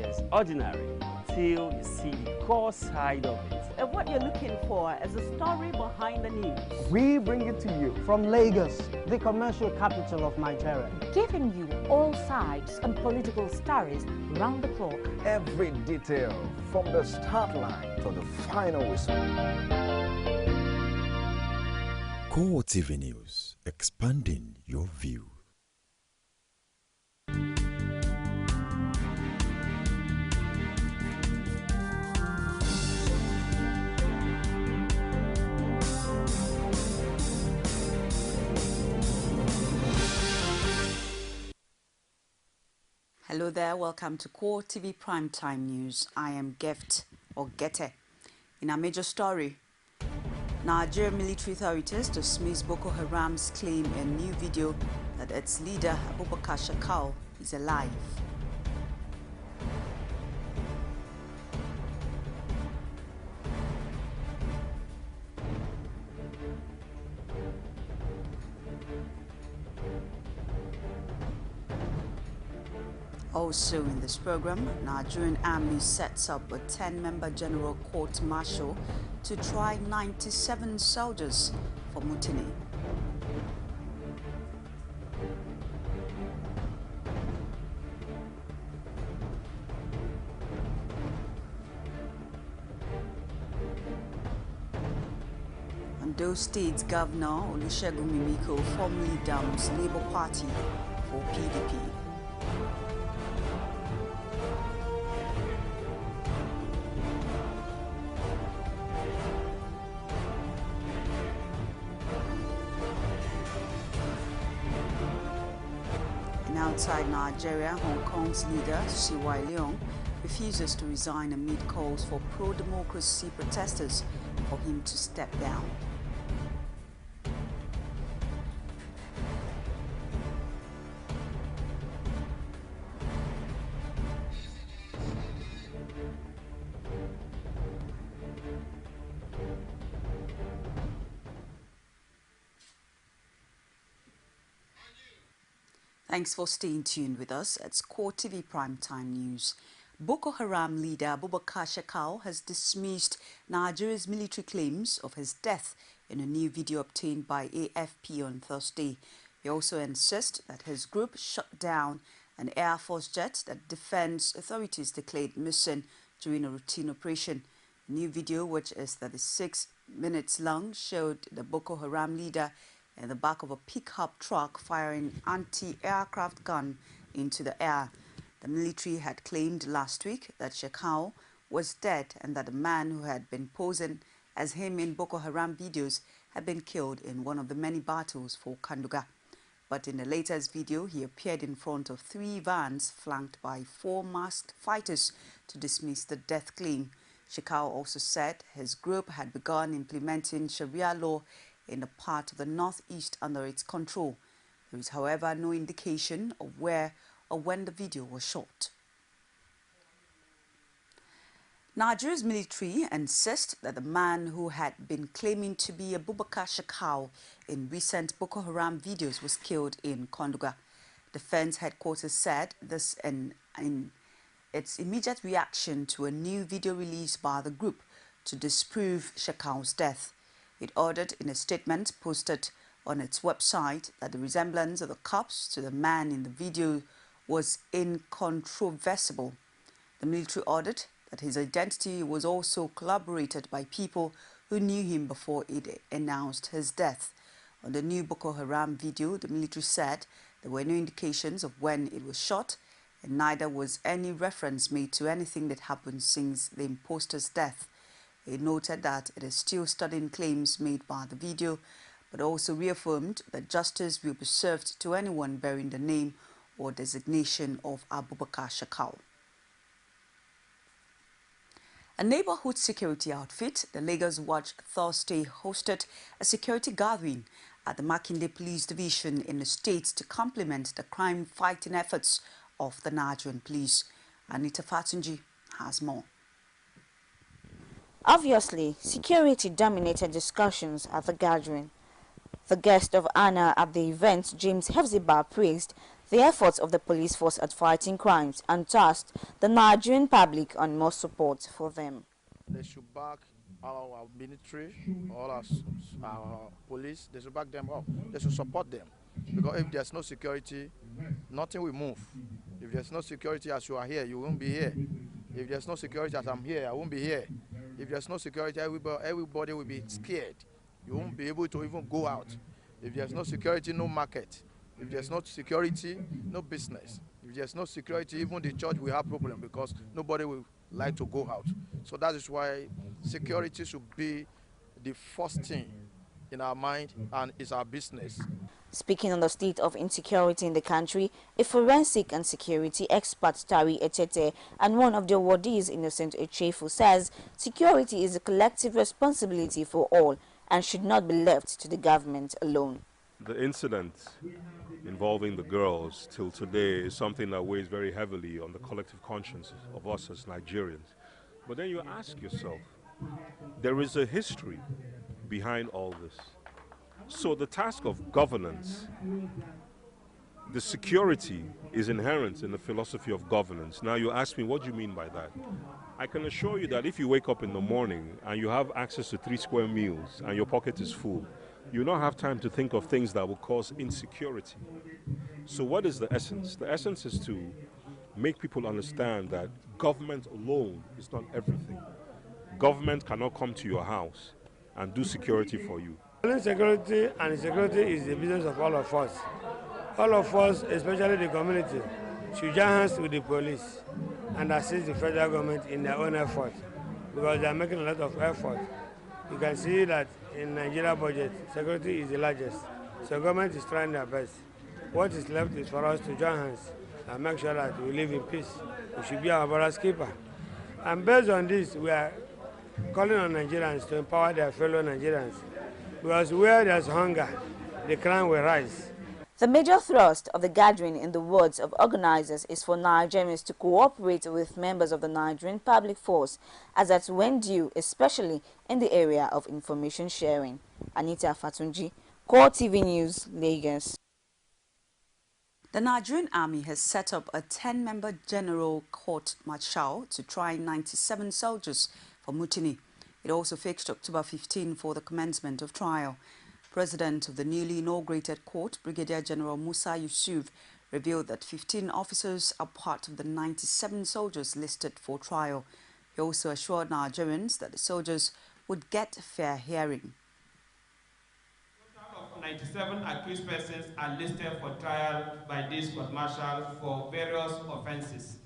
appears ordinary till you see the core side of it. And what you're looking for is the story behind the news. We bring it to you from Lagos, the commercial capital of Nigeria. Giving you all sides and political stories round the clock. Every detail from the start line to the final whistle. CoreTV News, expanding your view. Hello there, welcome to CoreTV Primetime News. I am Gete. In a major story, Nigerian military authorities dismiss Boko Haram's claim in a new video that its leader, Abubakar Shekau, is alive. Also in this program, Nigerian Army sets up a 10-member General Court-Martial to try 97 soldiers for mutiny. Ondo State's Governor Olusegun Mimiko formally dumps Labour Party for PDP. Outside Nigeria, Hong Kong's leader, CY Leong, refuses to resign amid calls for pro-democracy protesters for him to step down. Thanks for staying tuned with us. It's CoreTV Primetime News. Boko Haram leader Abubakar Shekau has dismissed Nigeria's military claims of his death in a new video obtained by AFP on Thursday. He also insists that his group shot down an Air Force jet that defense authorities declared missing during a routine operation. The new video, which is 36 minutes long, showed the Boko Haram leader in the back of a pickup truck firing anti-aircraft gun into the air. The military had claimed last week that Shekau was dead and that the man who had been posing as him in Boko Haram videos had been killed in one of the many battles for Kanduga. But in the latest video, he appeared in front of 3 vans flanked by 4 masked fighters to dismiss the death claim. Shekau also said his group had begun implementing Sharia law in the part of the northeast under its control. There is, however, no indication of where or when the video was shot. Nigeria's military insists that the man who had been claiming to be Abubakar Shekau in recent Boko Haram videos was killed in Konduga. Defense headquarters said this in its immediate reaction to a new video released by the group to disprove Shekau's death. It ordered in a statement posted on its website that the resemblance of the corpse to the man in the video was incontrovertible. The military ordered that his identity was also corroborated by people who knew him before it announced his death. On the new Boko Haram video, the military said there were no indications of when it was shot, and neither was any reference made to anything that happened since the imposter's death. It noted that it is still studying claims made by the video, but also reaffirmed that justice will be served to anyone bearing the name or designation of Abubakar Shekau. A neighborhood security outfit, the Lagos Watch, Thursday hosted a security gathering at the Makinde Police Division in the state to complement the crime-fighting efforts of the Nigerian police. Anita Fatunji has more. Obviously, security dominated discussions at the gathering. The guest of honor at the event, James Hefziba, praised the efforts of the police force at fighting crimes and tasked the Nigerian public on more support for them. They should back our military, all our police, they should back them up. They should support them. Because if there's no security, nothing will move. If there's no security as you are here, you won't be here. If there's no security as I'm here, I won't be here. If there's no security, everybody will be scared. You won't be able to even go out. If there's no security, no market. If there's no security, no business. If there's no security, even the church will have problem because nobody will like to go out. So that is why security should be the first thing in our mind and is our business. Speaking on the state of insecurity in the country, a forensic and security expert, Tari Etete, and one of the awardees, Innocent Echefu, says security is a collective responsibility for all and should not be left to the government alone. The incident involving the girls till today is something that weighs very heavily on the collective conscience of us as Nigerians. But then you ask yourself, there is a history behind all this. So the task of governance, the security is inherent in the philosophy of governance. Now you ask me, what do you mean by that? I can assure you that if you wake up in the morning and you have access to 3 square meals and your pocket is full, you don't have time to think of things that will cause insecurity. So what is the essence? The essence is to make people understand that government alone is not everything. Government cannot come to your house and do security for you. Security and security is the business of all of us. All of us, especially the community, should join hands with the police and assist the federal government in their own effort because they are making a lot of effort. You can see that in Nigeria budget, security is the largest. So government is trying their best. What is left is for us to join hands and make sure that we live in peace. We should be our brother's keeper. And based on this, we are calling on Nigerians to empower their fellow Nigerians. Because where there's hunger, the crime will rise. The major thrust of the gathering, in the words of organizers, is for Nigerians to cooperate with members of the Nigerian public force as at when due, especially in the area of information sharing. Anita Fatunji, CoreTV News, Lagos. The Nigerian Army has set up a 10-member general court martial to try 97 soldiers for mutiny. It also fixed October 15 for the commencement of trial. President of the newly inaugurated court, Brigadier General Musa Yusuf, revealed that 15 officers are part of the 97 soldiers listed for trial. He also assured Nigerians that the soldiers would get a fair hearing. 97 accused persons are listed for trial by this court-martial for various offences.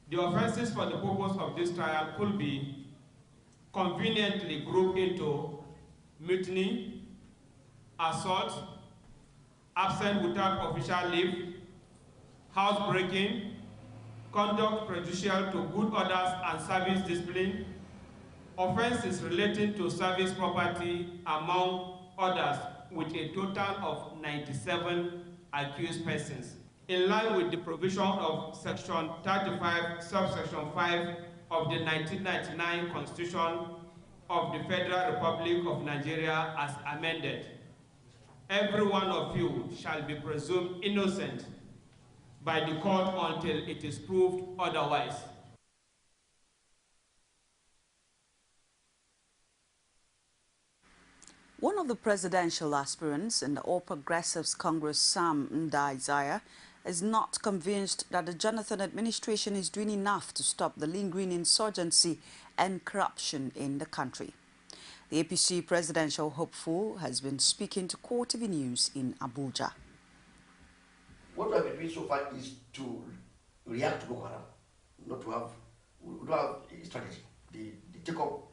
The offences for the purpose of this trial could be conveniently grouped into mutiny, assault, absent without official leave, housebreaking, conduct prejudicial to good orders and service discipline, offences relating to service property, among others, with a total of 97 accused persons. In line with the provision of Section 35, subsection 5 of the 1999 Constitution of the Federal Republic of Nigeria as amended, every one of you shall be presumed innocent by the court until it is proved otherwise. One of the presidential aspirants in the All Progressives Congress, Sam Ndai, is not convinced that the Jonathan administration is doing enough to stop the lingering insurgency and corruption in the country. The APC presidential hopeful has been speaking to CoreTV News in Abuja. What we have been doing so far is to react to Boko Haram, not to have, we don't have a strategy. They take up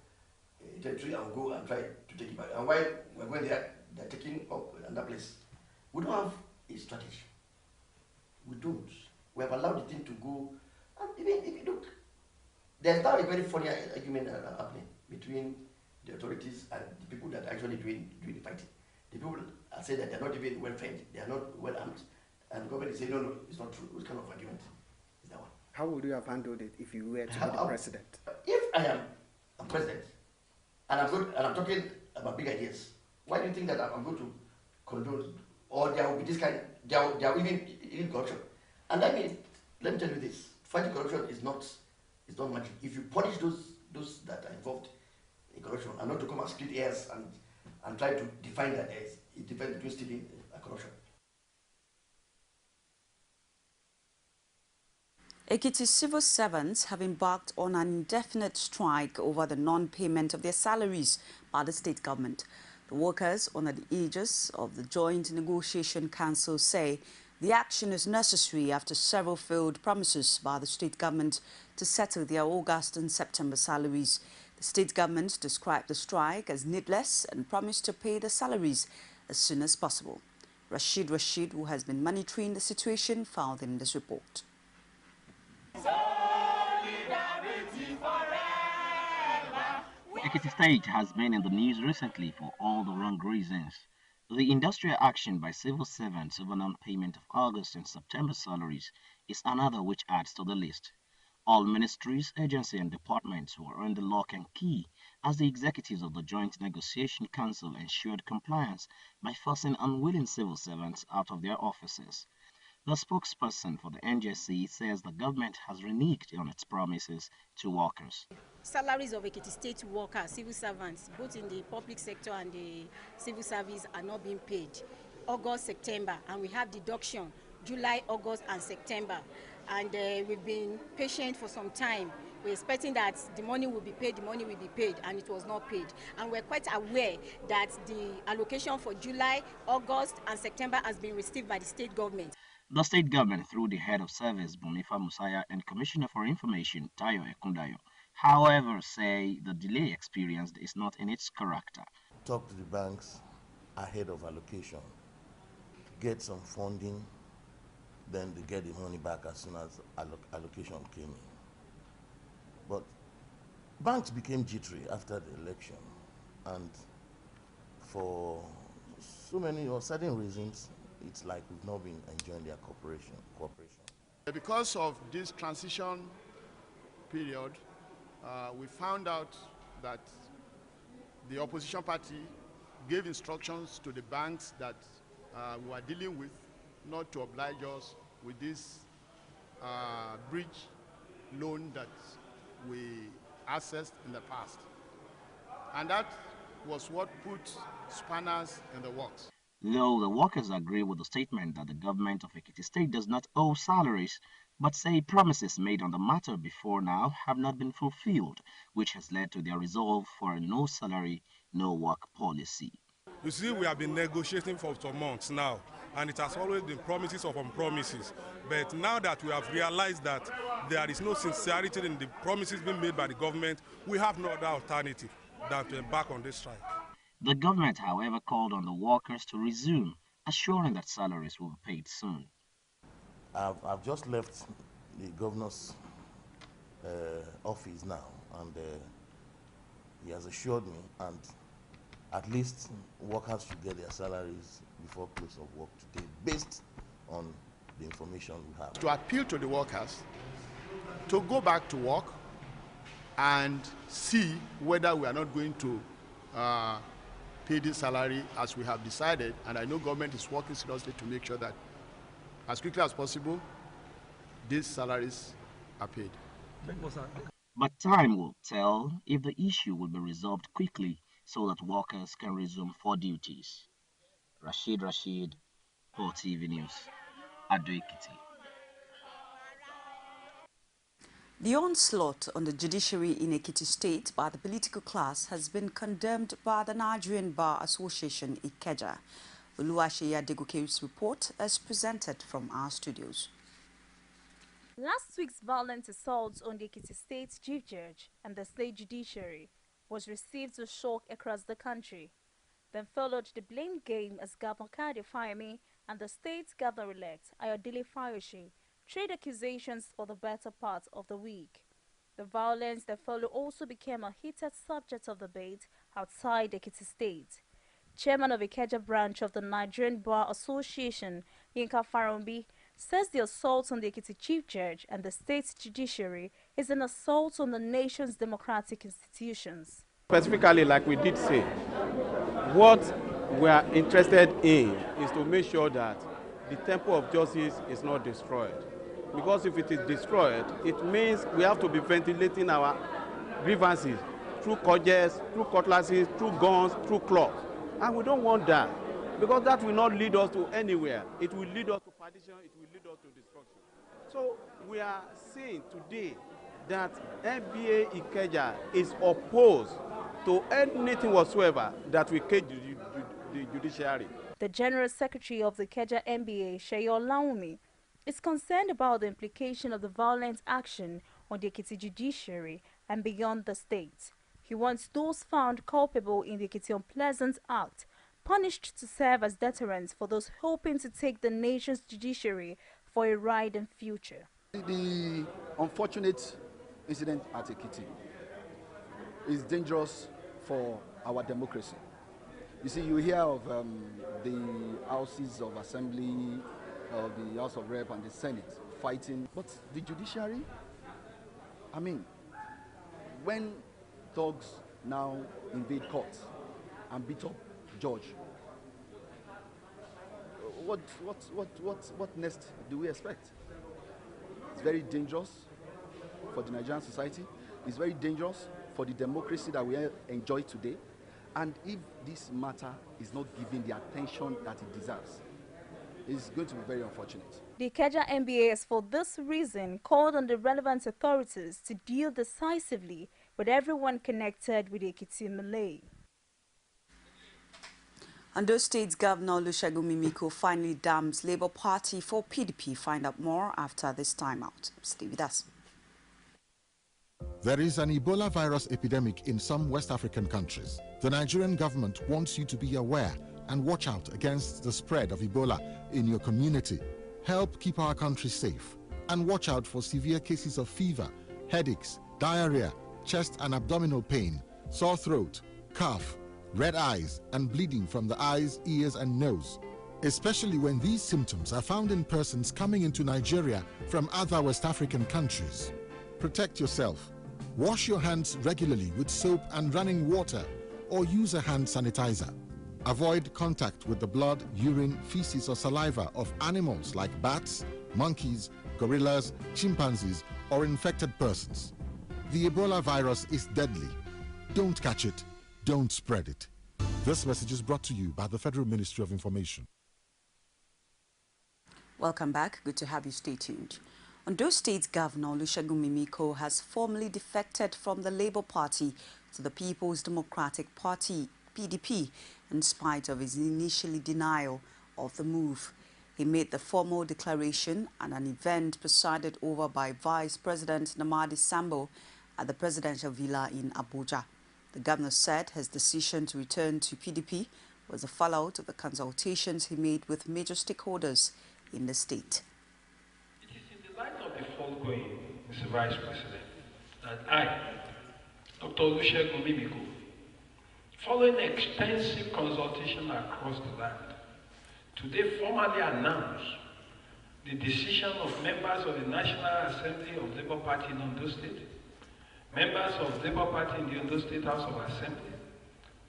territory and go and try to take it back. And while we're going there, they're taking up another place. We don't have a strategy. We don't. We have allowed the thing to go. And even if you look, there's now a very funny argument happening between the authorities and the people that are actually doing the fighting. The people are saying that they're not even well trained, they are not well armed, and the government is saying, no, it's not true. What kind of argument is that one? How would you have handled it if you were to be the president? If I am a president, and I'm talking about big ideas, why do you think that I'm going to condone, or there will be this kind They are even corruption. And let me tell you this: fighting corruption is not magic. If you punish those that are involved in corruption, and not to come and split hairs and try to define that there is a difference between stealing and corruption. Ekiti civil servants have embarked on an indefinite strike over the non-payment of their salaries by the state government. The workers, under the aegis of the Joint Negotiation Council, say the action is necessary after several failed promises by the state government to settle their August and September salaries. The state government described the strike as needless and promised to pay the salaries as soon as possible. Rashid, who has been monitoring the situation, filed in this report. Ekiti State has been in the news recently for all the wrong reasons. The industrial action by civil servants over non-payment of August and September salaries is another which adds to the list. All ministries, agencies and departments were under lock and key as the executives of the Joint Negotiation Council ensured compliance by forcing unwilling civil servants out of their offices. The spokesperson for the NJC says the government has reneged on its promises to workers. Salaries of Ekiti State workers, civil servants, both in the public sector and the civil service, are not being paid. August, September, and we have deduction July, August, and September. And we've been patient for some time. We're expecting that the money will be paid, and it was not paid. And we're quite aware that the allocation for July, August, and September has been received by the state government. The state government, through the head of service, Bonifa Musaya, and Commissioner for Information, Tayo Ekundayo, however, say the delay experienced is not in its character. Talk to the banks ahead of allocation, get some funding, then they get the money back as soon as allocation came in. But banks became jittery after the election, and for so many or certain reasons, it's like we've not been enjoying their cooperation. Because of this transition period, we found out that the opposition party gave instructions to the banks that we were dealing with not to oblige us with this bridge loan that we accessed in the past. And that was what put spanners in the works. Though the workers agree with the statement that the government of Ekiti State does not owe salaries, but say promises made on the matter before now have not been fulfilled, which has led to their resolve for a no salary, no work policy. You see, we have been negotiating for some months now, and it has always been promises upon promises. But now that we have realized that there is no sincerity in the promises being made by the government, we have no other alternative than to embark on this strike. The government, however, called on the workers to resume, assuring that salaries will be paid soon. I've just left the governor's office now, and he has assured me, and at least workers should get their salaries before close of work today, based on the information we have. To appeal to the workers to go back to work and see whether we are not going to pay this salary as we have decided, and I know government is working seriously to make sure that as quickly as possible these salaries are paid. But time will tell if the issue will be resolved quickly so that workers can resume for duties. Rashid, CoreTV News, Ado Ekiti. The onslaught on the judiciary in Ekiti State by the political class has been condemned by the Nigerian Bar Association Ikeja. Oluwaseyi Adegoke's report is presented from our studios. Last week's violent assault on the Ekiti State Chief Judge and the state judiciary was received with shock across the country. Then followed the blame game as Governor Kade Fayemi and the state governor-elect Ayodele Fayose trade accusations for the better part of the week. The violence that followed also became a heated subject of debate outside Ekiti State. Chairman of Ikeja branch of the Nigerian Bar Association, Yinka Farombi, says the assault on the Ekiti Chief Judge and the state's judiciary is an assault on the nation's democratic institutions. Specifically, like we did say, what we are interested in is to make sure that the temple of justice is not destroyed. Because if it is destroyed, it means we have to be ventilating our grievances through cudgels, through cutlasses, through guns, through clubs. And we don't want that, because that will not lead us to anywhere. It will lead us to perdition, it will lead us to destruction. So we are saying today that NBA Ikeja is opposed to anything whatsoever that will cage the judiciary. The General Secretary of the Ikeja NBA, Seyo Laumi, is concerned about the implication of the violent action on the Ekiti judiciary and beyond the state. He wants those found culpable in the Ekiti Unpleasant Act punished to serve as deterrents for those hoping to take the nation's judiciary for a ride in future. The unfortunate incident at Ekiti is dangerous for our democracy. You see, you hear of the houses of assembly, of the House of Rep and the Senate fighting, but the judiciary, I mean, when thugs now invade courts and beat up judge, what next do we expect? It's very dangerous for the Nigerian society. It's very dangerous for the democracy that we enjoy today. And if this matter is not given the attention that it deserves, it's going to be very unfortunate. The Ikeja NBA has for this reason called on the relevant authorities to deal decisively with everyone connected with the Ekiti melee. Ondo State's Governor Olusegun Mimiko finally damns Labour Party for PDP. Find out more after this timeout. Stay with us. There is an Ebola virus epidemic in some West African countries. The Nigerian government wants you to be aware and watch out against the spread of Ebola in your community. Help keep our country safe and watch out for severe cases of fever, headaches, diarrhea, chest and abdominal pain, sore throat, cough, red eyes and bleeding from the eyes, ears and nose, especially when these symptoms are found in persons coming into Nigeria from other West African countries. Protect yourself. Wash your hands regularly with soap and running water or use a hand sanitizer. Avoid contact with the blood, urine, feces or saliva of animals like bats, monkeys, gorillas, chimpanzees or infected persons. The Ebola virus is deadly. Don't catch it. Don't spread it. This message is brought to you by the Federal Ministry of Information. Welcome back. Good to have you. Stay tuned. Ondo State's Governor Olusegun Mimiko has formally defected from the Labour Party to the People's Democratic Party, PDP, in spite of his initial denial of the move. He made the formal declaration at an event presided over by Vice President Namadi Sambo at the Presidential Villa in Abuja. The governor said his decision to return to PDP was a fallout of the consultations he made with major stakeholders in the state. It is in the light of the foregoing, Mr. Vice President, that I, Dr. Olusegun Mimiko, following extensive consultation across the land, today formally announce the decision of members of the National Assembly of Labour Party in Ondo State, members of Labour Party in the Ondo State House of Assembly,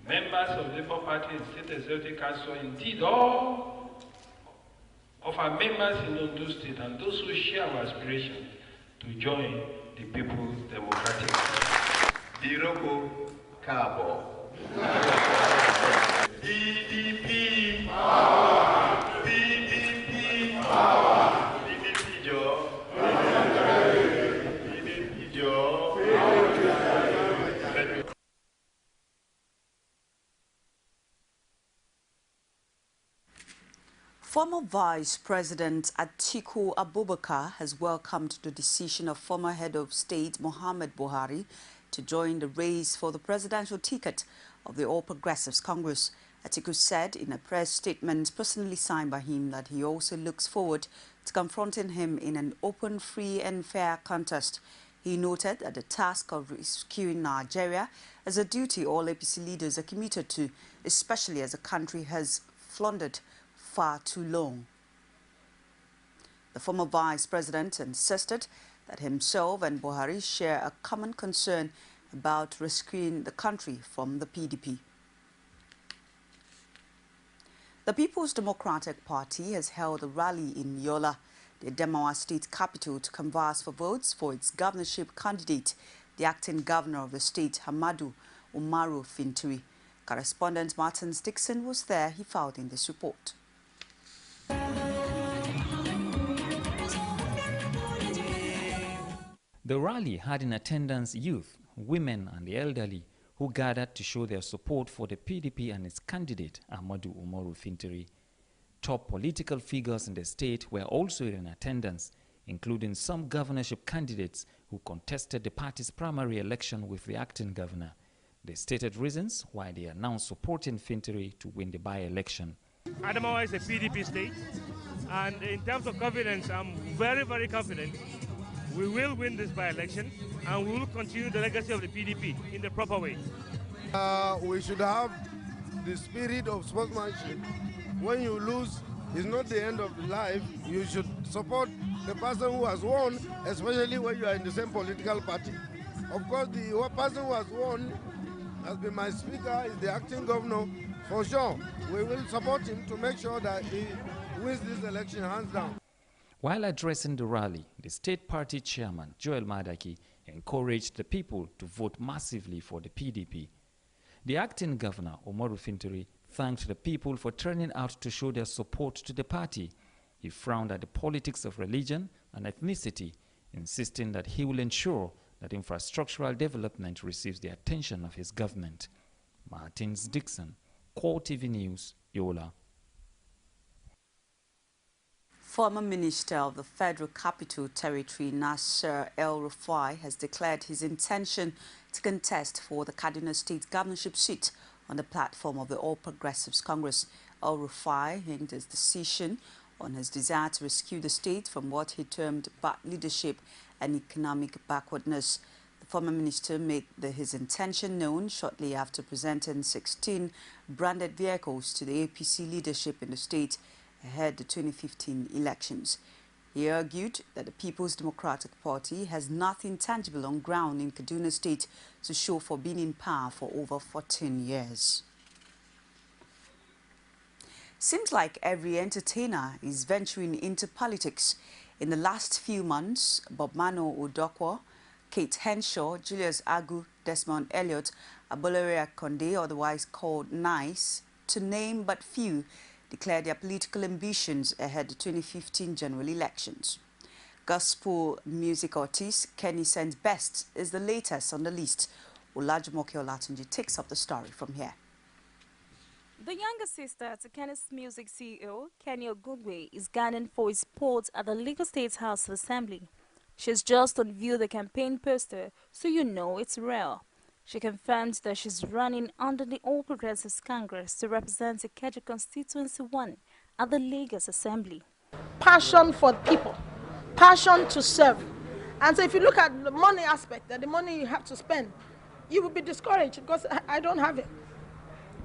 members of Labour Party in State Executive Council, indeed all of our members in Ondo State and those who share our aspiration to join the People's Democratic Party. Diroko Kabo. PDP. Power. PDP. Power. PDP Joe. PDP Joe. Former Vice President Atiku Abubakar has welcomed the decision of former head of state Muhammad Buhari to join the race for the presidential ticket of the All Progressives Congress. Atiku said in a press statement personally signed by him that he also looks forward to confronting him in an open, free and fair contest. He noted that the task of rescuing Nigeria is a duty all APC leaders are committed to, especially as the country has floundered far too long. The former vice president insisted that himself and Buhari share a common concern about rescuing the country from the PDP. The People's Democratic Party has held a rally in Yola, the Adamawa state capital, to canvass for votes for its governorship candidate, the acting governor of the state, Hamadu Umaru Fintiri. Correspondent Martins Dixon was there. He filed in this report. The rally had in attendance youth, women and the elderly who gathered to show their support for the PDP and its candidate, Hamadu Umaru Fintiri. Top political figures in the state were also in attendance, including some governorship candidates who contested the party's primary election with the acting governor. They stated reasons why they are now supporting Fintiri to win the by-election. Adamawa is a PDP state, and in terms of confidence, I'm very, very confident we will win this by-election, and we will continue the legacy of the PDP in the proper way. We should have the spirit of sportsmanship. When you lose, it's not the end of life. You should support the person who has won, especially when you are in the same political party. Of course, the person who has won has been my speaker, is the acting governor. For sure, we will support him to make sure that he wins this election hands down. While addressing the rally, the state party chairman, Joel Madaki, encouraged the people to vote massively for the PDP. The acting governor, Umaru Fintiri, thanked the people for turning out to show their support to the party. He frowned at the politics of religion and ethnicity, insisting that he will ensure that infrastructural development receives the attention of his government. Martins Dixon, CoreTV News, Yola. Former Minister of the Federal Capital Territory, Nasser El-Rufai, has declared his intention to contest for the Kaduna State governorship seat on the platform of the All Progressives Congress. El-Rufai hinged his decision on his desire to rescue the state from what he termed bad leadership and economic backwardness. The former minister made his intention known shortly after presenting 16 branded vehicles to the APC leadership in the state ahead of the 2015 elections. He argued that the People's Democratic Party has nothing tangible on ground in Kaduna State to show for being in power for over 14 years. Seems like every entertainer is venturing into politics. In the last few months, Bob Mano Udokwo, Kate Henshaw, Julius Agu, Desmond Elliott, Abolore Konde, otherwise called Nice, to name but few, declared their political ambitions ahead of the 2015 general elections. Gospel music artist Kenny Sends Best is the latest on the list. Olajumoke Olatunji takes up the story from here. The younger sister to Kenny's music CEO, Kenny Ogungwe, is gunning for his support at the Lagos State House of Assembly. She's just unveiled the campaign poster, so you know it's real. She confirms that she's running under the All Progressives Congress to represent Ikeja Constituency 1 at the Lagos Assembly. Passion for people, passion to serve. And so if you look at the money aspect, that the money you have to spend, you will be discouraged because I don't have it.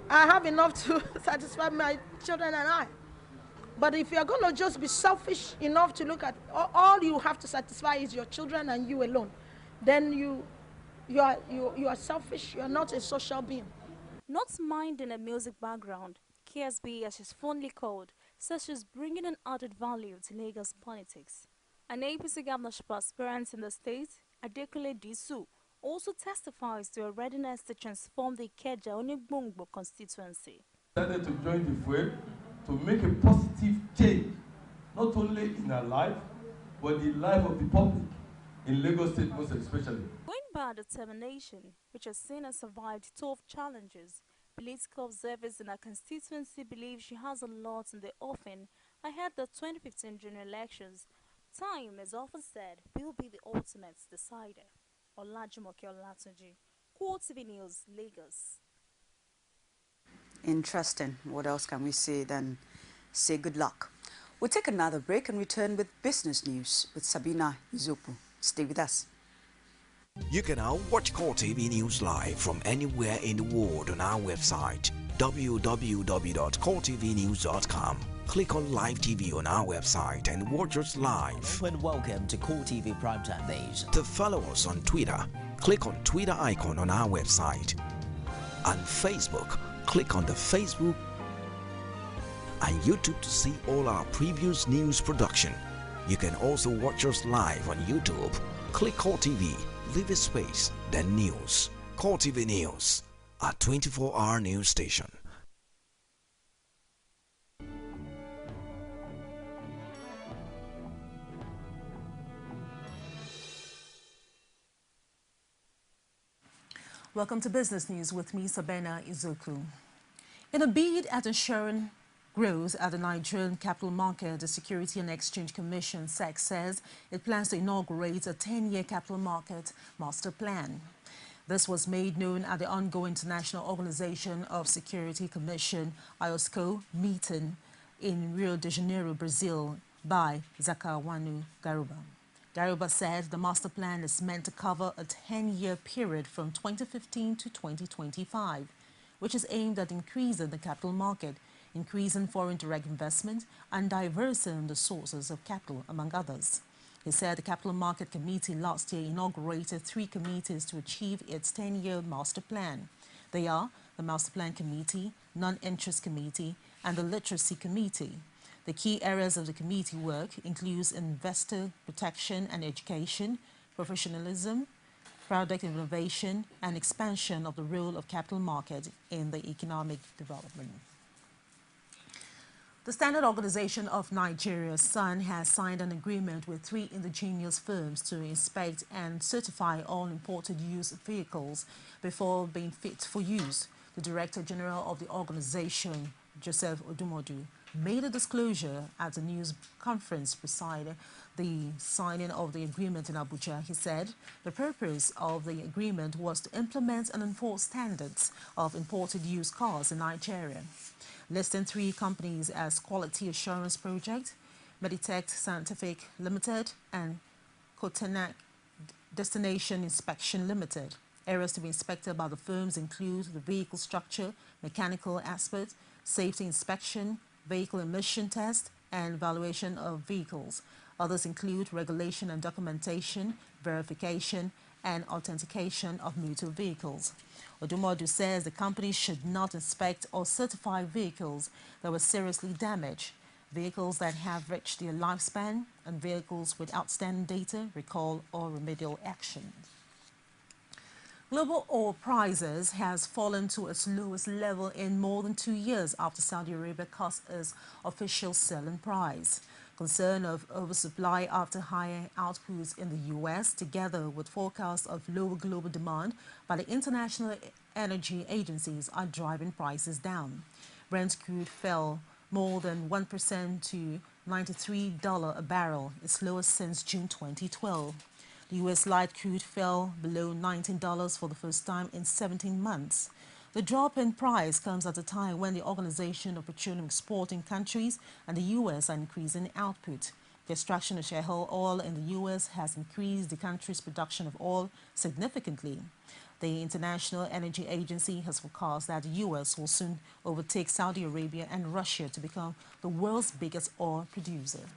I have enough to satisfy my children and I. But if you're going to just be selfish enough to look at all you have to satisfy is your children and you alone, then you are selfish. You are not a social being. Not minding a music background, KSB as she's fondly called, says she's bringing an added value to Lagos politics. An APC governorship aspirant in the state, Adekule Disu, also testifies to her readiness to transform the Ikeja Onigbongbo constituency. Decided to join the fray to make a positive change, not only in her life, but the life of the public in Lagos State most especially. Going by determination, which has seen her survive tough challenges, political observers in her constituency believe she has a lot in the offing ahead of the 2015 general elections. Time, as often said, will be the ultimate decider. Olajumoke Olatunji, CoreTV News, Lagos. Interesting. What else can we say than say good luck? We'll take another break and return with business news with Sabina Izopu. Stay with us. You can now watch CoreTV News live from anywhere in the world on our website www.coretvnews.com. Click on Live TV on our website and watch us live. And welcome to CoreTV Primetime Days. To follow us on Twitter, click on Twitter icon on our website. On Facebook, click on the Facebook and YouTube to see all our previous news production. You can also watch us live on YouTube. Click CoreTV, leave a space, then news. CoreTV News, a 24-hour news station. Welcome to Business News with me, Sabena Izoku. In a bid at ensuring growth at the Nigerian capital market, the Security and Exchange Commission, SEC, says it plans to inaugurate a 10-year capital market master plan. This was made known at the ongoing International Organization of Security Commission, IOSCO, meeting in Rio de Janeiro, Brazil, by Zakawanu Garuba. Garuba said the master plan is meant to cover a 10-year period from 2015 to 2025, which is aimed at increasing the capital market, increasing foreign direct investment, and diversifying the sources of capital, among others. He said the Capital Market Committee last year inaugurated 3 committees to achieve its 10-year master plan. They are the Master Plan Committee, Non-Interest Committee, and the Literacy Committee. The key areas of the committee work includes investor protection and education, professionalism, product innovation, and expansion of the role of capital market in the economic development. The Standard Organization of Nigeria, SAN, has signed an agreement with 3 indigenous firms to inspect and certify all imported used vehicles before being fit for use. The Director General of the organization, Joseph Odumodu, made a disclosure at a news conference beside the signing of the agreement in Abuja. He said the purpose of the agreement was to implement and enforce standards of imported used cars in Nigeria, listing 3 companies as Quality Assurance Project, Meditech Scientific Limited, and Kotenak Destination Inspection Limited. Areas to be inspected by the firms include the vehicle structure, mechanical aspects, safety inspection, vehicle emission test, and valuation of vehicles. Others include regulation and documentation, verification, and authentication of motor vehicles. Odumodu says the company should not inspect or certify vehicles that were seriously damaged, vehicles that have reached their lifespan, and vehicles with outstanding data, recall, or remedial action. Global oil prices has fallen to its lowest level in more than 2 years after Saudi Arabia cut its official selling price. Concern of oversupply after higher outputs in the U.S., together with forecasts of lower global demand by the international energy agencies, are driving prices down. Brent crude fell more than 1% to $93 a barrel, its lowest since June 2012. The U.S. light crude fell below $19 for the first time in 17 months. The drop in price comes at a time when the Organization of Petroleum Exporting Countries and the U.S. are increasing output. The extraction of shale oil in the U.S. has increased the country's production of oil significantly. The International Energy Agency has forecast that the U.S. will soon overtake Saudi Arabia and Russia to become the world's biggest oil producer.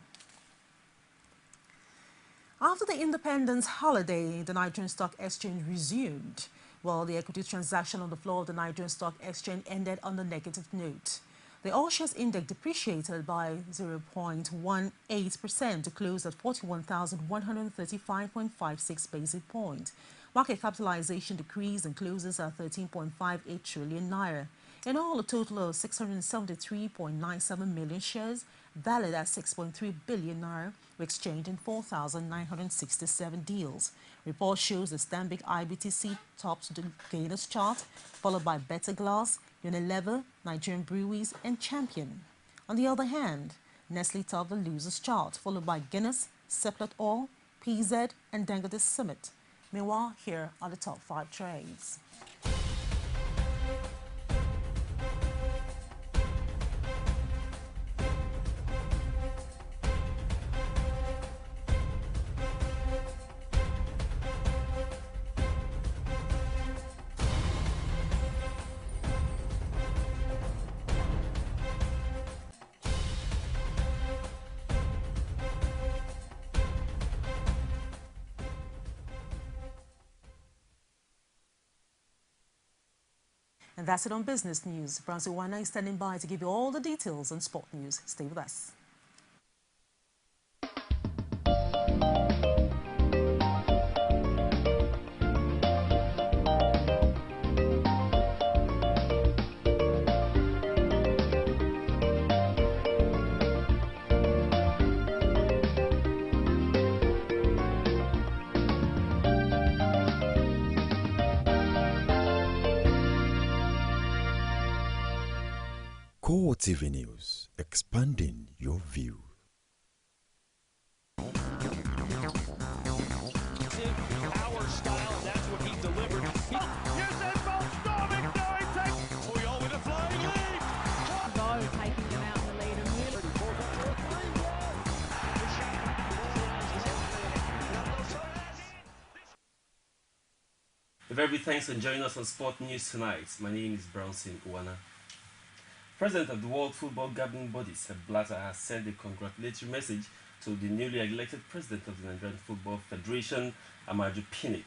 After the independence holiday, the Nigerian Stock Exchange resumed, while the equity transaction on the floor of the Nigerian Stock Exchange ended on a negative note. The All Shares Index depreciated by 0.18% to close at 41,135.56 basic points. Market capitalization decreased and closes at 13.58 trillion naira. In all, a total of 673.97 million shares, valued at 6.3 billion naira, were exchanged in 4,967 deals. Report shows the Stanbic IBTC tops the gainers chart, followed by Better Glass, Unilever, Nigerian Breweries, and Champion. On the other hand, Nestle topped the losers chart, followed by Guinness, Seplat Oil, PZ, and Dangote Summit. Meanwhile, here are the top 5 trades. And that's it on business news. Brancy Wana is standing by to give you all the details on sport news. Stay with us. CoreTV News, expanding your view. Power style, that's what he delivered. Here's that ball, storming, Oyol with a flying lead. Go, taking them out in the lead and really. A very thanks for joining us on Sport News tonight. My name is Brownson Uwana. President of the World Football Governing Body, Sepp Blatter, has sent a congratulatory message to the newly elected President of the Nigerian Football Federation, Amaju Pinnick.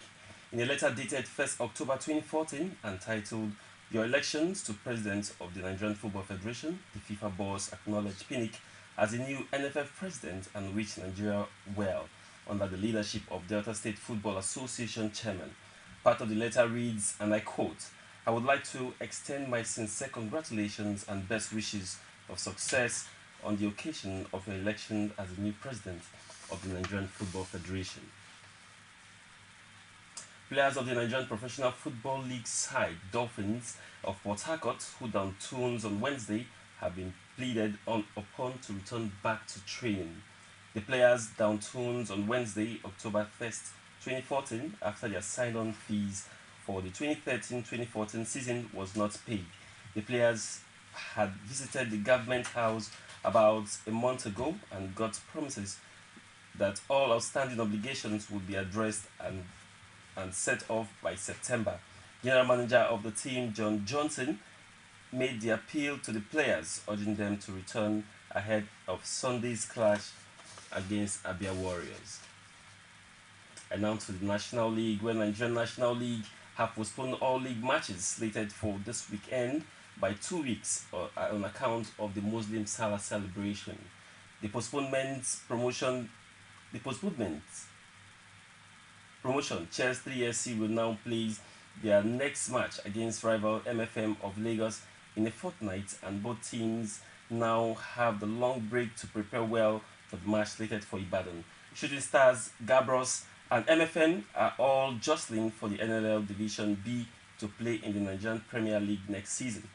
In a letter dated 1st October 2014 and titled, Your Elections to President of the Nigerian Football Federation, the FIFA boss acknowledged Pinnick as the new NFF President and wished Nigeria well under the leadership of Delta State Football Association Chairman. Part of the letter reads, and I quote, I would like to extend my sincere congratulations and best wishes of success on the occasion of your election as the new president of the Nigerian Football Federation. Players of the Nigerian Professional Football League side, Dolphins of Port Harcourt, who downed tools on Wednesday, have been pleaded upon to return back to training. The players downed tools on Wednesday, October 1st, 2014, after their sign-on fees for the 2013-2014 season was not paid. The players had visited the government house about a month ago and got promises that all outstanding obligations would be addressed and set off by September. General manager of the team, John Johnson, made the appeal to the players, urging them to return ahead of Sunday's clash against Abia Warriors. And now to the National League, where Nigerian National League have postponed all league matches slated for this weekend by 2 weeks on account of the Muslim Salah celebration. The postponement promotion, Chelsea 3SC will now play their next match against rival MFM of Lagos in a fortnight, and both teams now have the long break to prepare well for the match slated for Ibadan. Shooting Stars, Gabros, and MFN are all jostling for the NLL Division B to play in the Nigerian Premier League next season.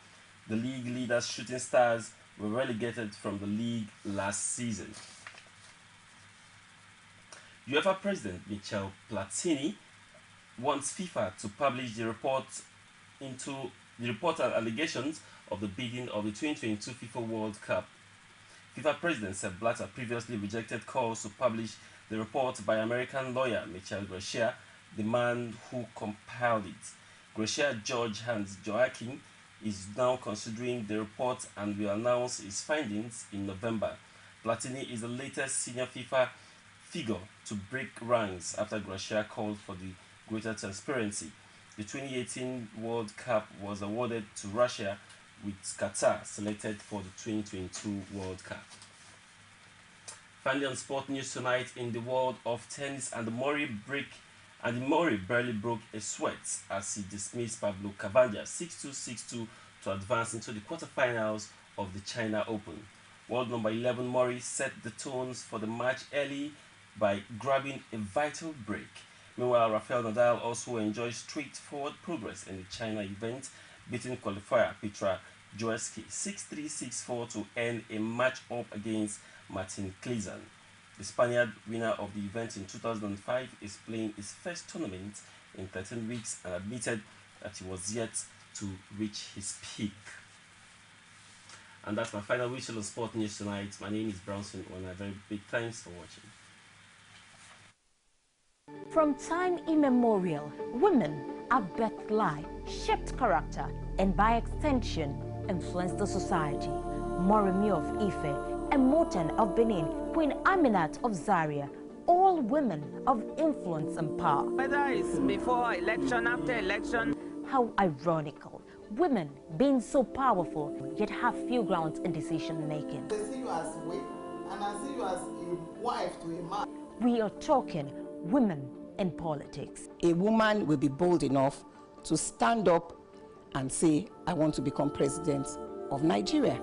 The league leaders, Shooting Stars, were relegated from the league last season. UEFA President Michel Platini wants FIFA to publish the report and allegations of the bidding of the 2022 FIFA World Cup. FIFA President Sepp Blatter previously rejected calls to publish the report by American lawyer Michel Gracia, the man who compiled it. Gracia George Hans Joachim is now considering the report and will announce his findings in November. Platini is the latest senior FIFA figure to break ranks after Gracia called for the greater transparency. The 2018 World Cup was awarded to Russia, with Qatar selected for the 2022 World Cup. Finally, on sport news tonight, in the world of tennis, and Murray barely broke a sweat as he dismissed Pablo Cavanja 6-2, 6-2 to advance into the quarterfinals of the China Open. World number 11 Murray set the tones for the match early by grabbing a vital break. Meanwhile, Rafael Nadal also enjoyed straightforward progress in the China event, beating qualifier Petra Joeski 6-3, 6-4 to end a match-up against Martin Klizan. The Spaniard, winner of the event in 2005, is playing his first tournament in 13 weeks and admitted that he was yet to reach his peak. And that's my final whistle on sport news tonight. My name is Brownson Ona. Very big thanks for watching. From time immemorial, women have birthed life, shaped character, and by extension, influenced the society. Moremi of Ife, Emoten of Benin, Queen Aminat of Zaria, all women of influence and power. Whether it's before election, after election. How ironical. women being so powerful yet have few grounds in decision making. They see you as a wife, and I see you as a wife to a man. We are talking women in politics. A woman will be bold enough to stand up and say, I want to become president of Nigeria.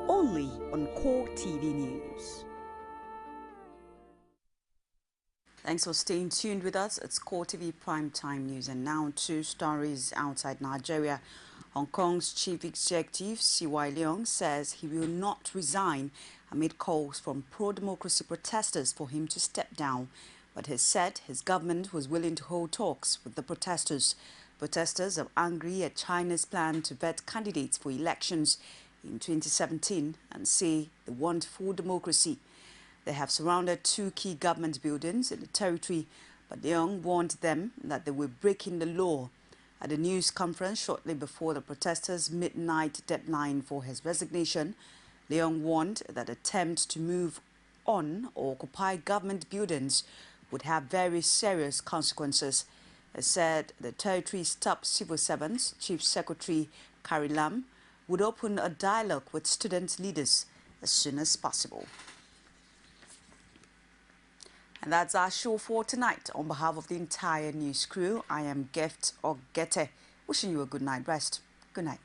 Only on CoreTV News. Thanks for staying tuned with us. It's CoreTV Primetime News, and now 2 stories outside Nigeria. Hong Kong's Chief Executive CY Leung says he will not resign amid calls from pro-democracy protesters for him to step down, but has said his government was willing to hold talks with the protesters. Protesters are angry at China's plan to vet candidates for elections in 2017 and say they want full democracy. They have surrounded 2 key government buildings in the territory, but Leung warned them that they were breaking the law. At a news conference shortly before the protesters' midnight deadline for his resignation, Leung warned that attempts to move on or occupy government buildings would have very serious consequences. He said the territory's top civil servants, Chief Secretary Carrie Lam, would open a dialogue with student leaders as soon as possible. And that's our show for tonight. On behalf of the entire news crew, I am Gift Ogete, wishing you a good night rest. Good night.